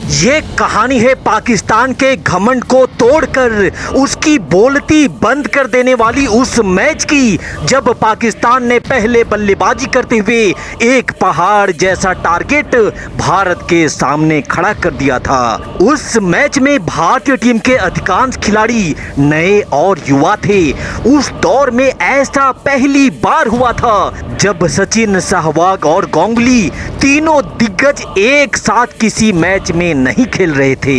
ये कहानी है पाकिस्तान के घमंड को तोड़कर उसकी बोलती बंद कर देने वाली उस मैच की, जब पाकिस्तान ने पहले बल्लेबाजी करते हुए एक पहाड़ जैसा टारगेट भारत के सामने खड़ा कर दिया था। उस मैच में भारतीय टीम के अधिकांश खिलाड़ी नए और युवा थे। उस दौर में ऐसा पहली बार हुआ था जब सचिन, सहवाग और गांगुली तीनों दिग्गज एक साथ किसी मैच में नहीं खेल रहे थे।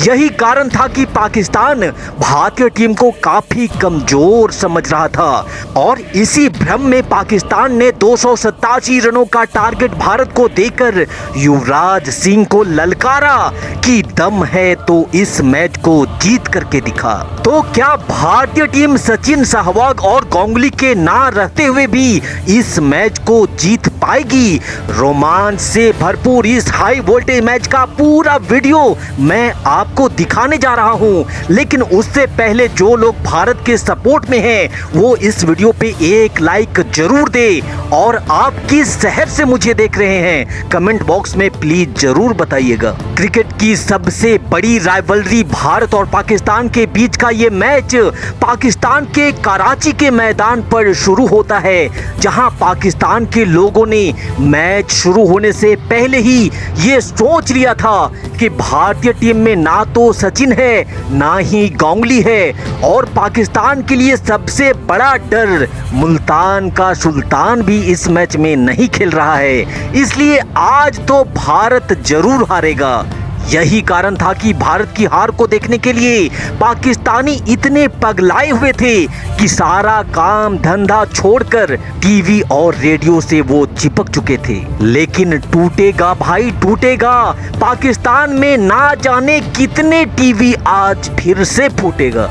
यही कारण था कि पाकिस्तान भारतीय टीम को काफी कमजोर समझ रहा था और इसी भ्रम में पाकिस्तान ने 287 रनों का टारगेट भारत को देकर युवराज सिंह को ललकारा कि दम है तो इस मैच को जीत करके दिखा। तो क्या भारतीय टीम सचिन, सहवाग और गांगुली के ना रहते हुए भी इस मैच को जीत पाएगी? रोमांच से भरपूर इस हाई वोल्टेज मैच का पूरा वीडियो मैं आपको दिखाने जा रहा हूं, लेकिन उससे पहले जो लोग भारत के सपोर्ट में हैं वो इस वीडियो पे एक लाइक जरूर दे और आप किस शहर से मुझे देख रहे हैं कमेंट बॉक्स में प्लीज जरूर बताइएगा। क्रिकेट की सबसे बड़ी राइवलरी भारत और पाकिस्तान के बीच का ये मैच पाकिस्तान के कराची के मैदान पर शुरू होता है, जहां पाकिस्तान के लोगों ने मैच शुरू होने से पहले ही ये सोच लिया था कि भारतीय टीम में ना तो सचिन है ना ही गांगुली है और पाकिस्तान के लिए सबसे बड़ा डर मुल्तान का सुल्तान भी इस मैच में नहीं खेल रहा है, इसलिए आज तो भारत जरूर हारेगा। यही कारण था कि भारत की हार को देखने के लिए पाकिस्तानी इतने पगलाए हुए थे कि सारा काम धंधा छोड़कर टीवी और रेडियो से वो चिपक चुके थे। लेकिन टूटेगा भाई टूटेगा, पाकिस्तान में ना जाने कितने टीवी आज फिर से फूटेगा।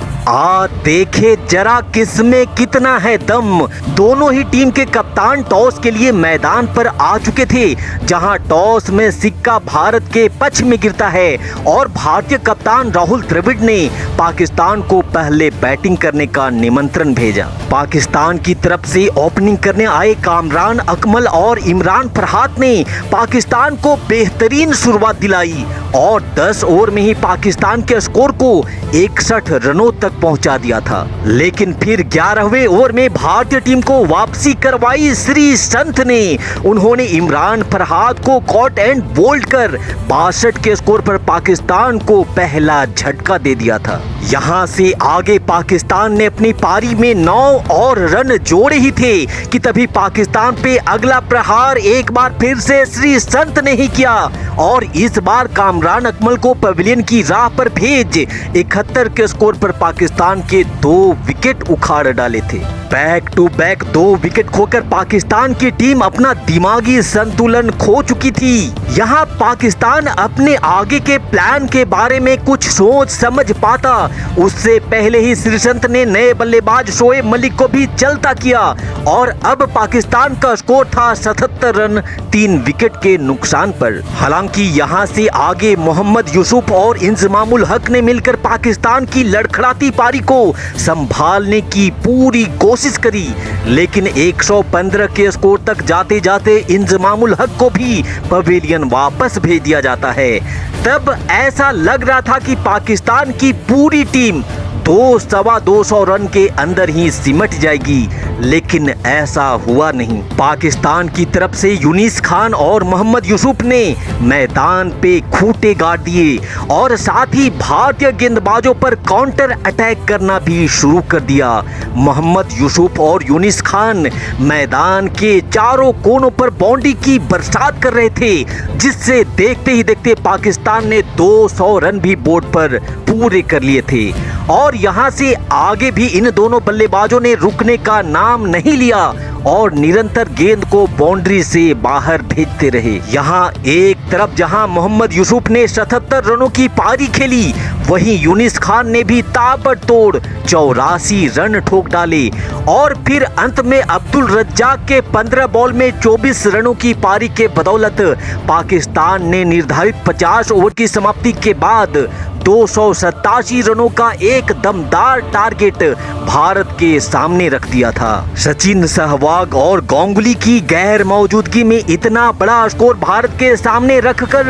देखे जरा किसमें कितना है दम। दोनों ही टीम के कप्तान टॉस के लिए मैदान पर आ चुके थे, जहां टॉस में सिक्का भारत के पक्ष में गिरता है और भारतीय कप्तान राहुल द्रविड़ ने पाकिस्तान को पहले बैटिंग करने का निमंत्रण भेजा। पाकिस्तान की तरफ से ओपनिंग करने आए कामरान अकमल और इमरान फरहात ने पाकिस्तान को बेहतरीन शुरुआत दिलाई और 10 ओवर में ही पाकिस्तान के स्कोर को 61 रनों तक पहुंचा दिया था। लेकिन फिर 11वें ओवर में भारतीय टीम को वापसी करवाई श्री संत ने। उन्होंने इमरान फरहात को कॉट एंड बोल्ड कर 62 के स्कोर पर पाकिस्तान को पहला झटका दे दिया था। यहां से आगे पाकिस्तान ने अपनी पारी में 9 और रन जोड़े ही थे कि तभी पाकिस्तान पे अगला प्रहार एक बार फिर से श्री संत ने ही किया और इस बार कामरान अकमल को पवेलियन की राह पर भेज 71 के स्कोर पर पाकिस्तान के 2 विकेट उखाड़ डाले थे। बैक टू बैक 2 विकेट खोकर पाकिस्तान की टीम अपना दिमागी संतुलन खो चुकी थी। यहाँ पाकिस्तान अपने आगे के प्लान के बारे में कुछ सोच समझ पाता उससे पहले ही श्रीसंत ने नए बल्लेबाज शोएब मलिक को भी चलता किया और अब पाकिस्तान का स्कोर था 77 रन 3 विकेट के नुकसान पर। हालांकि यहाँ से आगे मोहम्मद यूसुफ और इंजमामुल हक ने मिलकर पाकिस्तान की लड़खड़ाती पारी को संभालने की पूरी कोशिश करी, लेकिन 115 के स्कोर तक जाते जाते इंजमामुल हक को भी पवेलियन वापस भेज दिया जाता है। तब ऐसा लग रहा था कि पाकिस्तान की पूरी टीम 200-225 रन के अंदर ही सिमट जाएगी, लेकिन ऐसा हुआ नहीं। पाकिस्तान की तरफ से यूनिस खान और मोहम्मद यूसुफ ने मैदान पे खूंटे गाड़ दिए और साथ ही भारतीय गेंदबाजों पर काउंटर अटैक करना भी शुरू कर दिया। मोहम्मद यूसुफ और यूनिस खान मैदान के चारों कोनों पर बाउंड्री की बरसात कर रहे थे, जिससे देखते ही देखते पाकिस्तान ने 200 रन भी बोर्ड पर पूरे कर लिए थे और यहां से आगे भी इन दोनों बल्लेबाजों ने रुकने का नाम नहीं लिया और निरंतर गेंद को बाउंड्री से बाहर भेजते रहे। यहाँ एक तरफ जहां मोहम्मद यूसुफ ने 77 रनों की पारी खेली, वहीं यूनिस खान ने भी ताबड़तोड़ 84 रन ठोक डाले और फिर अंत में अब्दुल रज्जाक के 15 बॉल में 24 रनों की पारी के बदौलत पाकिस्तान ने निर्धारित 50 ओवर की समाप्ति के बाद 287 रनों का एक दमदार टारगेट भारत के सामने रख दिया था। सचिन, सहवाग और गांगुली की गैर मौजूदगी में इतना बड़ा स्कोर भारत के सामने रखकर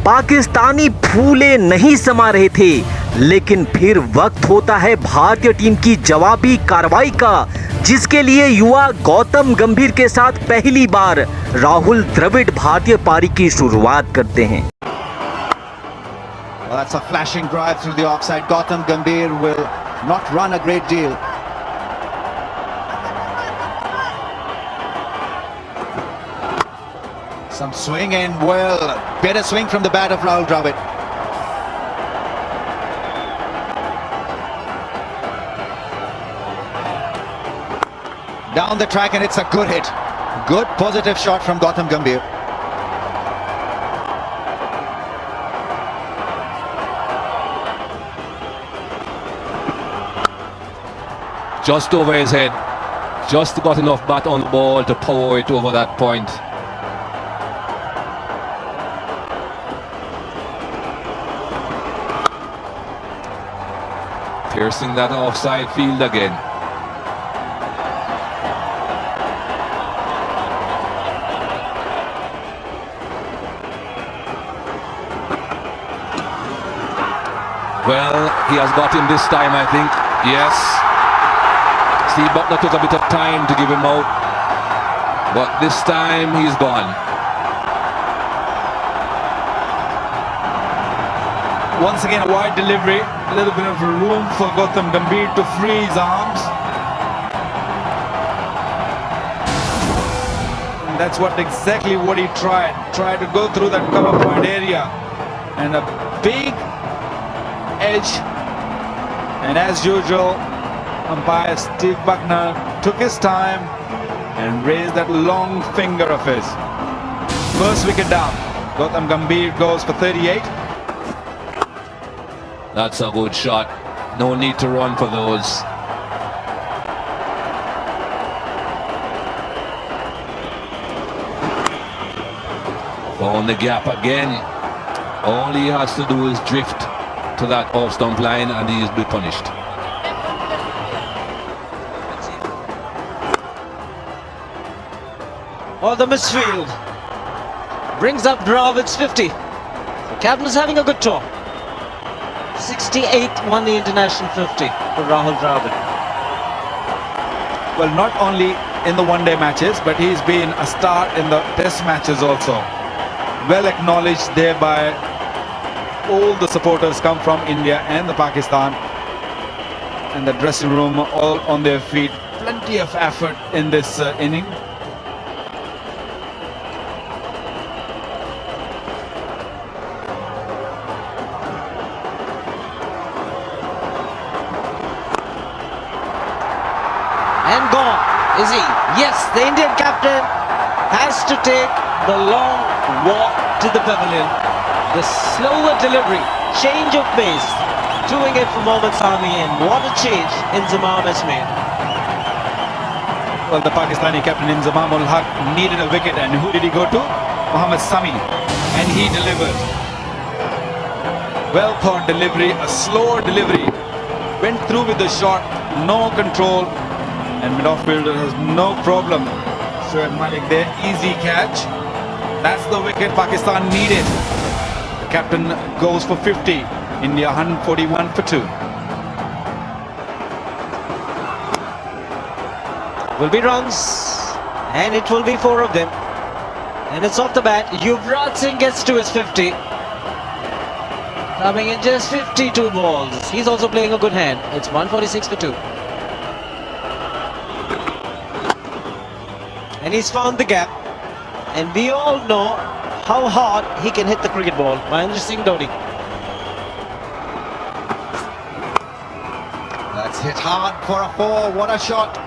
पाकिस्तानी फूले नहीं समा रहे थे। लेकिन फिर वक्त होता है भारतीय टीम की जवाबी कार्रवाई का, जिसके लिए युवा गौतम गंभीर के साथ पहली बार राहुल द्रविड़ भारतीय पारी की शुरुआत करते हैं। Well, that's a flashing drive through the offside. Gautam Gambhir will not run a great deal. Some swing in, well, better swing from the bat of Rahul Dravid. Down the track, and it's a good hit. Good positive shot from Gautam Gambhir. Just over his head. Just got enough bat on the ball to power it over that point. Piercing that offside field again. Well, he has got him this time, I think. Yes. Steve Buckner took a bit of time to give him out, but this time he's gone. Once again, a wide delivery, a little bit of room for Gautam Gambhir to free his arms. And that's exactly what he tried to go through that cover point area, and a big edge. And as usual, umpire Steve Buckner took his time and raised that long finger of his. First wicket down. Gautam Gambhir goes for 38. That's a good shot. No need to run for those. Found the gap again. All he has to do is drift to that off stump line and he is be punished. Or the misfield brings up Dravid's 50. The captain is having a good tour. 68 won the international 50 for Rahul Dravid. Well, not only in the one-day matches, but he's been a star in the test matches also. Well acknowledged there by all the supporters come from India and the Pakistan, and the dressing room all on their feet. Plenty of effort in this inning. And gone, is he? Yes, the Indian captain has to take the long walk to the pavilion. The slower delivery, change of pace, doing it for Mohammad Sami, and what a change Inzamam has made. Well, the Pakistani captain Inzamam ul Haq needed a wicket, and who did he go to? Mohammad Sami, and he delivered. Well thought delivery, a slower delivery. Went through with the shot, no control, and mid-off-fielder has no problem. Shoaib Malik there, easy catch. That's the wicket Pakistan needed. The captain goes for 50. India 141 for 2. Will be runs, and it will be 4 of them. And it's off the bat. Yuvraj Singh gets to his 50. Coming in just 52 balls. He's also playing a good hand. It's 146 for 2. And he's found the gap. And we all know how hard he can hit the cricket ball. Mahendra Singh Dhoni. That's hit hard for a 4. What a shot.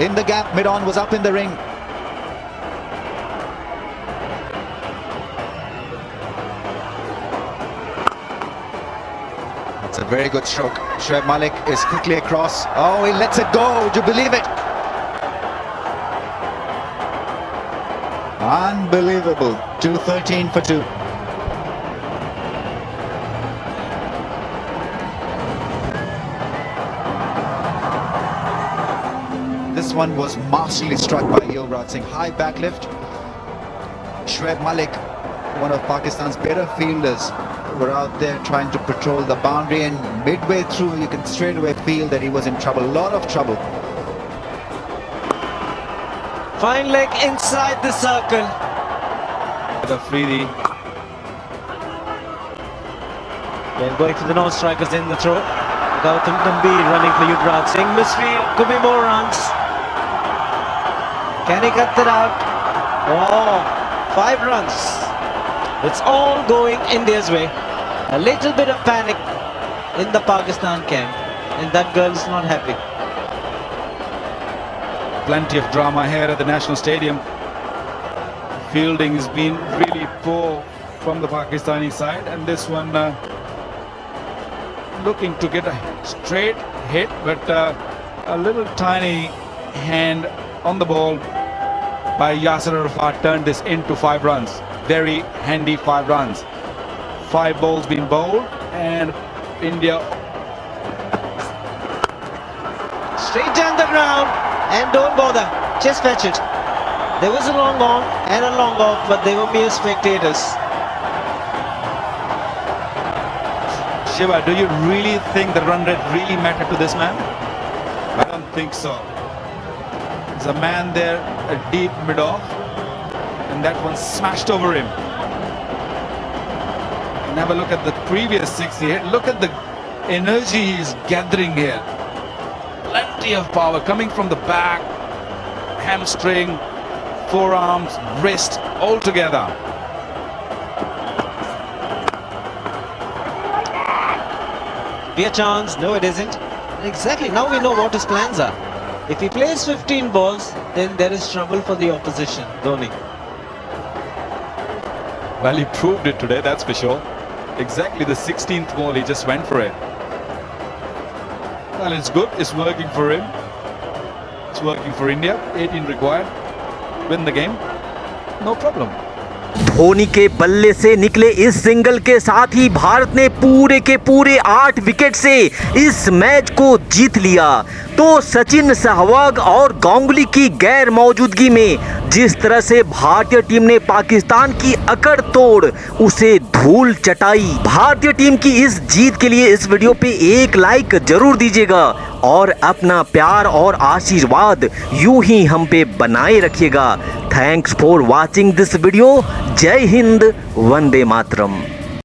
In the gap, mid-on was up in the ring. That's a very good stroke. Shoaib Malik is quickly across. Oh, he lets it go. Would you believe it? Unbelievable. 213 for 2. This one was masterfully struck by Yuvraj Singh. High backlift. Shoaib Malik, one of Pakistan's better fielders, were out there trying to patrol the boundary, and midway through you can straight away feel that he was in trouble, a lot of trouble. Fine leg inside the circle. The Afridi. They're going for the non-strikers in the throw. Gautam Gambhir running for Yuvraj Singh. Misfield, could be more runs. Can he cut that out? Oh, 5 runs. It's all going India's way. A little bit of panic in the Pakistan camp, and that girl is not happy. Plenty of drama here at the National Stadium. Fielding has been really poor from the Pakistani side, and this one looking to get a straight hit, but a little tiny hand on the ball by Yasir Arafat turned this into 5 runs. Very handy 5 runs. 5 balls being bowled, and India Straight down the ground, and don't bother, just fetch it. There was a long on and a long off, but they were mere spectators. Shiva, do you really think the run rate really mattered to this man? I don't think so. There's a man there, a deep mid-off, and that one smashed over him. And have a look at the previous 6 he hit. Look at the energy he's gathering here. Plenty of power coming from the back, hamstring, forearms, wrist, all together. Be a chance? No, it isn't. Exactly, now we know what his plans are. If he plays 15 balls, then there is trouble for the opposition, Dhoni. Well, he proved it today, that's for sure. Exactly the 16th ball, he just went for it. Well, it's good, it's working for him. It's working for India. 18 required. Win the game. No problem. Dhoni के बल्ले से निकले इस single के साथ ही भारत ने पूरे के पूरे 8 विकेट से इस मैच को जीत लिया। तो सचिन, सहवाग और गांगुली की गैर मौजूदगी में जिस तरह से भारतीय टीम ने पाकिस्तान की अकड़ तोड़ उसे धूल चटाई। भारतीय टीम की इस जीत के लिए इस वीडियो पे एक लाइक जरूर दीजिएगा और अपना प्यार और आशीर्वाद यूं ही हम पे बनाए रखिएगा। Thanks for watching this video. जय हिंद, वंदे मातरम।